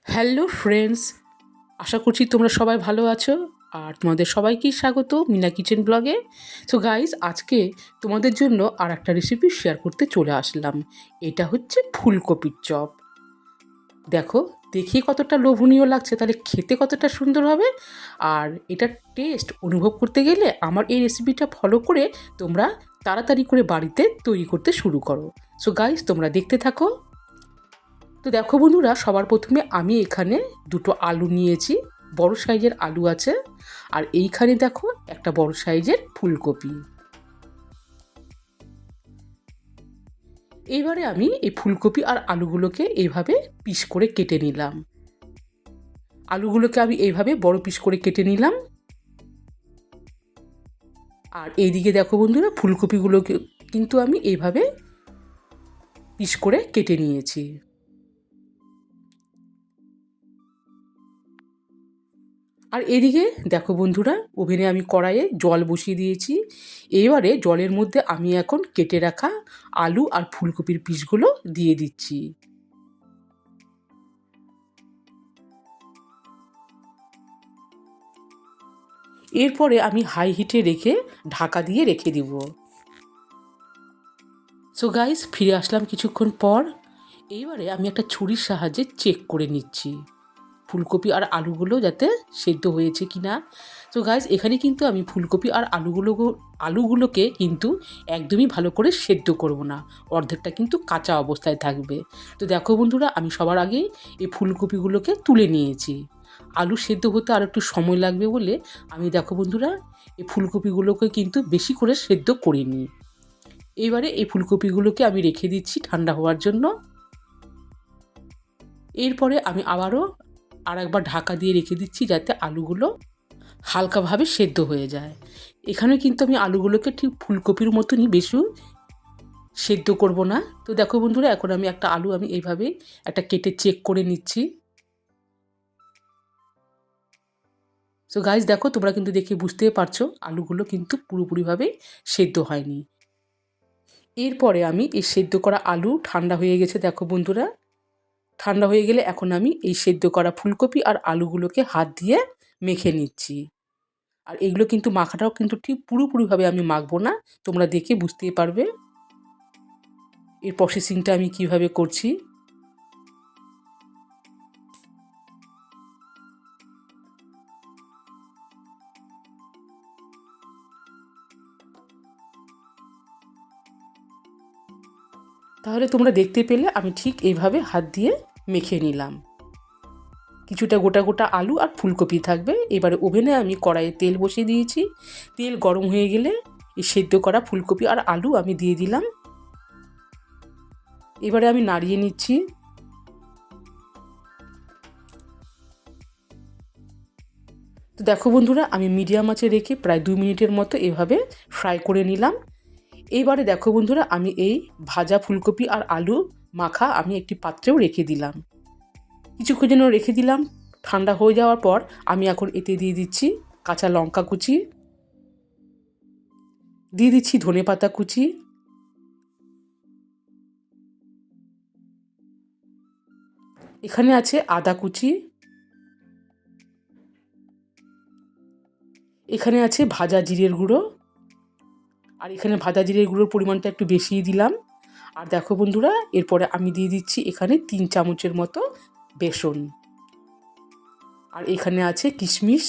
Hello friends, আশা করছি তোমরা সবাই ভালো আছো। আর তোমাদের সবাইকেই স্বাগত মিনা কিচেন ব্লগে। সো গাইজ, আজকে তোমাদের জন্য আর একটা রেসিপি শেয়ার করতে চলে আসলাম। এটা হচ্ছে ফুলকপির চপ। দেখো, দেখে কতটা লোভনীয় লাগছে, তাহলে খেতে কতটা সুন্দর হবে। আর এটার টেস্ট অনুভব করতে গেলে আমার এই রেসিপিটা ফলো করে তোমরা তাড়াতাড়ি করে বাড়িতে তৈরি করতে শুরু করো। সো গাইজ, তোমরা দেখতে থাকো। তো দেখো বন্ধুরা, সবার প্রথমে আমি এখানে দুটো আলু নিয়েছি, বড় সাইজের আলু আছে। আর এইখানে দেখো একটা বড় সাইজের ফুলকপি। এইবারে আমি এই ফুলকপি আর আলুগুলোকে এইভাবে পিস করে কেটে নিলাম। আলুগুলোকে আমি এইভাবে বড় পিস করে কেটে নিলাম। আর এইদিকে দেখো বন্ধুরা, ফুলকপিগুলোকে কিন্তু আমি এইভাবে পিস করে কেটে নিয়েছি। আর এদিকে দেখো বন্ধুরা, ওভেনে আমি কড়াইয়ে জল বসিয়ে দিয়েছি। এবারে জলের মধ্যে আমি এখন কেটে রাখা আলু আর ফুলকপির পিসগুলো দিয়ে দিচ্ছি। এরপরে আমি হাই হিটে রেখে ঢাকা দিয়ে রেখে দিব। সো গাইস, ফিরে আসলাম কিছুক্ষণ পর। এইবারে আমি একটা ছুরির সাহায্যে চেক করে নিচ্ছি ফুলকপি আর আলুগুলো যাতে সেদ্ধ হয়েছে কি না। তো গাইজ, এখানে কিন্তু আমি ফুলকপি আর আলুগুলোকে কিন্তু একদমই ভালো করে সেদ্ধ করব না, অর্ধেকটা কিন্তু কাঁচা অবস্থায় থাকবে। তো দেখো বন্ধুরা, আমি সবার আগে এই ফুলকপিগুলোকে তুলে নিয়েছি। আলু সেদ্ধ হতে আর একটু সময় লাগবে বলে আমি দেখো বন্ধুরা, এই ফুলকপিগুলোকে কিন্তু বেশি করে সেদ্ধ করিনি। এবারে এই ফুলকপিগুলোকে আমি রেখে দিচ্ছি ঠান্ডা হওয়ার জন্য। এরপরে আমি আবারও একবার ঢাকা দিয়ে রেখে দিচ্ছি যাতে আলুগুলো হালকাভাবে সেদ্ধ হয়ে যায়। এখানে কিন্তু আমি আলুগুলোকে ঠিক ফুলকপির মতনই বেশি সেদ্ধ করব না। তো দেখো বন্ধুরা, এখন আমি একটা আলু এইভাবে একটা কেটে চেক করে নিচ্ছি। সো গাইজ, দেখো তোমরা কিন্তু দেখে বুঝতেই পারছো আলুগুলো কিন্তু পুরোপুরিভাবে সেদ্ধ হয়নি। এরপরে আমি এই সেদ্ধ করা আলু ঠান্ডা হয়ে গেছে দেখো বন্ধুরা। ঠান্ডা হয়ে গেলে এখন আমি এই সেদ্ধ করা ফুলকপি আর আলুগুলোকে হাত দিয়ে মেখে নিচ্ছি। আর এগুলো কিন্তু মাখাটাও কিন্তু ঠিক পুরোপুরিভাবে আমি মাখবো না, তোমরা দেখে বুঝতেই পারবে এর প্রসেসিংটা আমি কিভাবে করছি। তাহলে তোমরা দেখতে পেলে আমি ঠিক এইভাবে হাত দিয়ে মেখে নিলাম। কিছুটা গোটা গোটা আলু আর ফুলকপি থাকবে। এবারে ওভেনে আমি কড়াইয়ে তেল বসিয়ে দিয়েছি। তেল গরম হয়ে গেলে এই সেদ্ধ করা ফুলকপি আর আলু আমি দিয়ে দিলাম। এবারে আমি নাড়িয়ে নিচ্ছি। তো দেখো বন্ধুরা, আমি মিডিয়াম আঁচে রেখে প্রায় 2 মিনিটের মতো এভাবে ফ্রাই করে নিলাম। এইবারে দেখো বন্ধুরা, আমি এই ভাজা ফুলকপি আর আলু মাখা আমি একটি পাত্রেও রেখে দিলাম। কিছুক্ষণ জন্য রেখে দিলাম। ঠান্ডা হয়ে যাওয়ার পর আমি এখন এতে দিয়ে দিচ্ছি কাঁচা লঙ্কা কুচি, দিয়ে দিচ্ছি ধনেপাতা কুচি, এখানে আছে আদা কুচি, এখানে আছে ভাজা জিরের গুঁড়ো। আর এখানে ভাজা জিরের গুঁড়োর পরিমাণটা একটু বেশিই দিলাম। আর দেখো বন্ধুরা, এরপরে আমি দিয়ে দিচ্ছি এখানে 3 চামচের মতো বেসন। আর এখানে আছে কিশমিশ।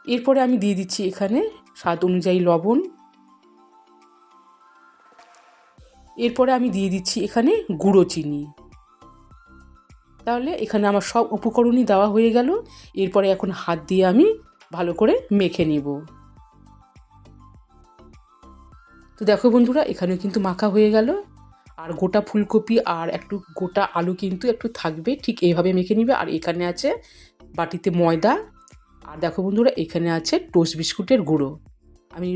এরপরে আমি দিয়ে দিচ্ছি এখানে স্বাদ অনুযায়ী লবণ। এরপরে আমি দিয়ে দিচ্ছি এখানে গুঁড়ো চিনি। তাহলে এখানে আমার সব উপকরণই দেওয়া হয়ে গেল। এরপরে এখন হাত দিয়ে আমি ভালো করে মেখে নেব। তো দেখো বন্ধুরা, এখানেও কিন্তু মাখা হয়ে গেল। আর গোটা ফুলকপি আর একটু গোটা আলু কিন্তু একটু থাকবে, ঠিক এইভাবে মেখে নিবে। আর এখানে আছে বাটিতে ময়দা। আর দেখো বন্ধুরা, এখানে আছে টোস্ট বিস্কুটের গুঁড়ো। আমি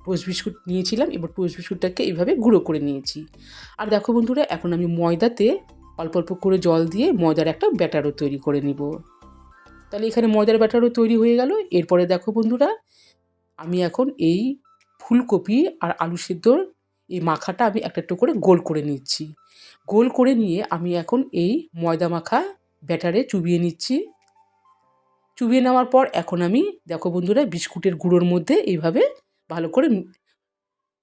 টোস্ট বিস্কুট নিয়েছিলাম, এবার টোস্ট বিস্কুটটাকে এইভাবে গুঁড়ো করে নিয়েছি। আর দেখো বন্ধুরা, এখন আমি ময়দাতে অল্প অল্প করে জল দিয়ে ময়দার একটা ব্যাটারও তৈরি করে নিব। তাহলে এখানে ময়দার ব্যাটারও তৈরি হয়ে গেল। এরপরে দেখো বন্ধুরা, আমি এখন এই ফুলকপি আর আলু সেদ্ধর এই মাখাটা আমি একটা একটু করে গোল করে নিচ্ছি। গোল করে নিয়ে আমি এখন এই ময়দা মাখা ব্যাটারে চুবিয়ে নিচ্ছি। চুবিয়ে নেওয়ার পর এখন আমি দেখো বন্ধুরা বিস্কুটের গুঁড়োর মধ্যে এইভাবে ভালো করে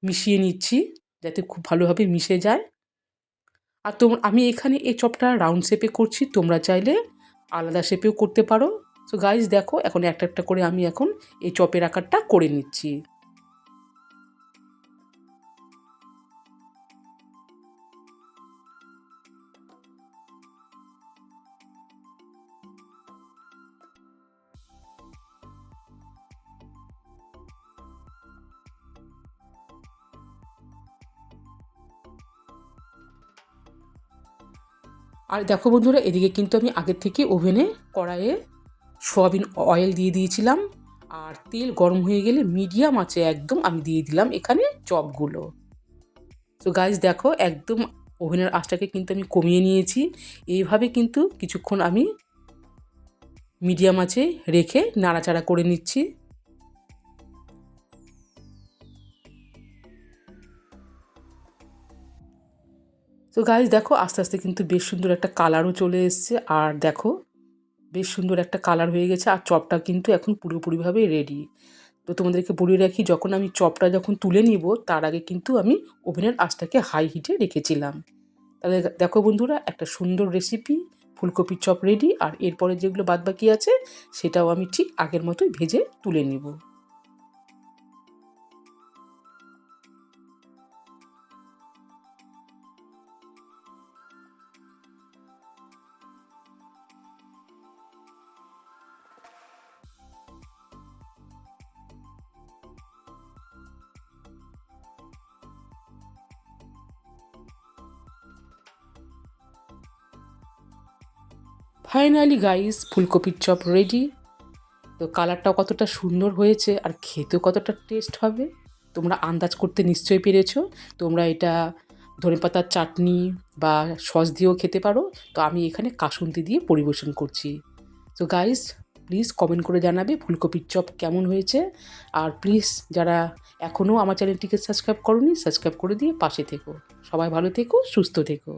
মিশিয়ে নিচ্ছি, যাতে খুব ভালোভাবে মিশে যায়। আর আমি এখানে এই চপটা রাউন্ড শেপে করছি, তোমরা চাইলে আলাদা শেপেও করতে পারো। সো গাইস দেখো এখন একটা একটা করে আমি এখন এই চপের আকারটা করে নিচ্ছি। আর দেখো বন্ধুরা এদিকে কিন্তু আমি আগের থেকে ওভেনে কড়াইয়ে সয়াবিন অয়েল দিয়ে দিয়েছিলাম, আর তেল গরম হয়ে গেলে মিডিয়াম আঁচে একদম আমি দিয়ে দিলাম এখানে চপগুলো। তো গাইস দেখো একদম ওভেনের আঁচটাকে কিন্তু আমি কমিয়ে নিয়েছি। এইভাবে কিন্তু কিছুক্ষণ আমি মিডিয়াম আঁচে রেখে নাড়াচাড়া করে নিচ্ছি। তো গাইস দেখো আস্তে আস্তে কিন্তু বেশ সুন্দর একটা কালারও চলে এসছে, আর দেখো বেশ সুন্দর একটা কালার হয়ে গেছে, আর চপটা কিন্তু এখন পুরোপুরিভাবে রেডি। তো তোমাদেরকে বলে রাখি, যখন আমি চপটা যখন তুলে নিব তার আগে কিন্তু আমি ওভেনের আঁচটাকে হাই হিটে রেখেছিলাম। তাহলে দেখো বন্ধুরা একটা সুন্দর রেসিপি ফুলকপির চপ রেডি। আর এরপরে যেগুলো বাদবাকি আছে সেটাও আমি ঠিক আগের মতোই ভেজে তুলে নিব। ফাইনালি গাইস ফুলকপির চপ রেডি। তো কালারটাও কতটা সুন্দর হয়েছে আর খেতেও কতটা টেস্ট হবে তোমরা আন্দাজ করতে নিশ্চয়ই পেরেছো। তোমরা এটা ধনেপাতার চাটনি বা সস দিয়েও খেতে পারো। তো আমি এখানে কাসুন্দি দিয়ে পরিবেশন করছি। তো গাইস প্লিজ কমেন্ট করে জানাবে ফুলকপির চপ কেমন হয়েছে। আর প্লিজ যারা এখনও আমার চ্যানেলটিকে সাবস্ক্রাইব করোনি সাবস্ক্রাইব করে দিয়ে পাশে থেকো। সবাই ভালো থেকো, সুস্থ থেকো।